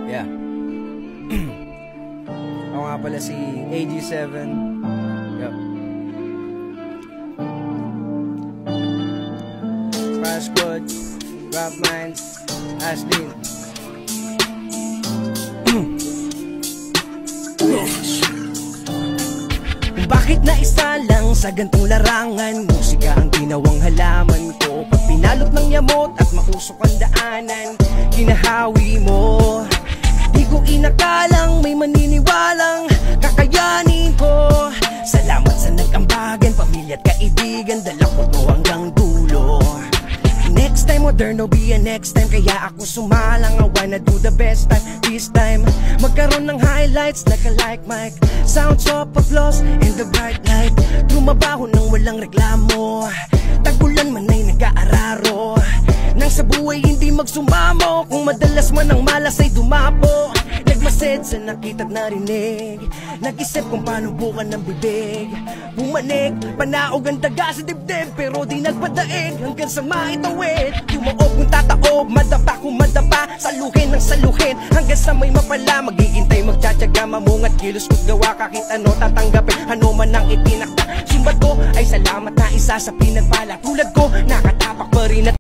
Yeah. Ako nga pala si AG7. Yup. Fire Squad, Rap Minds, Ashley. Bakit na isa lang sa gantong larangan? Musika ang ginawang halaman ko. Pag pinalot ng yamot at mausok ang daanan, kinahawi mo. Di ko inakalang may maniniwalang kakayanin ko. Salamat sa nag-ambagan, pamilya at kaibigan, dala ko to hanggang dulo. Next time, modern no be a next time. Kaya ako sumalang, I wanna do the best time. This time, magkaroon ng highlights like a like mic, sounds of applause in the bright light. Trumabaho nang walang reklamo, tagulan man ay nag-aararo. Nang sa buhay hindi magsumamo, kung madalas man ang malas ay dumapo. Nagmasid sa nakita't narinig, nag-isip kung paano bukan ng bibig. Bumanig, panaog ang daga sa dibdib, pero di nagpadaig hanggang sa maitawid. Tumaob kung tataob, madapa kung madapa, saluhin ng saluhin hanggang sa may mapala. Maghihintay, magtsatsaga, mamungat, kilos ko't gawa, kahit ano tatanggapin, ano man ang itinakda. Sumbat ko ay salamat na isa sa pinagpala. Tulad ko, nakatapak pa rin at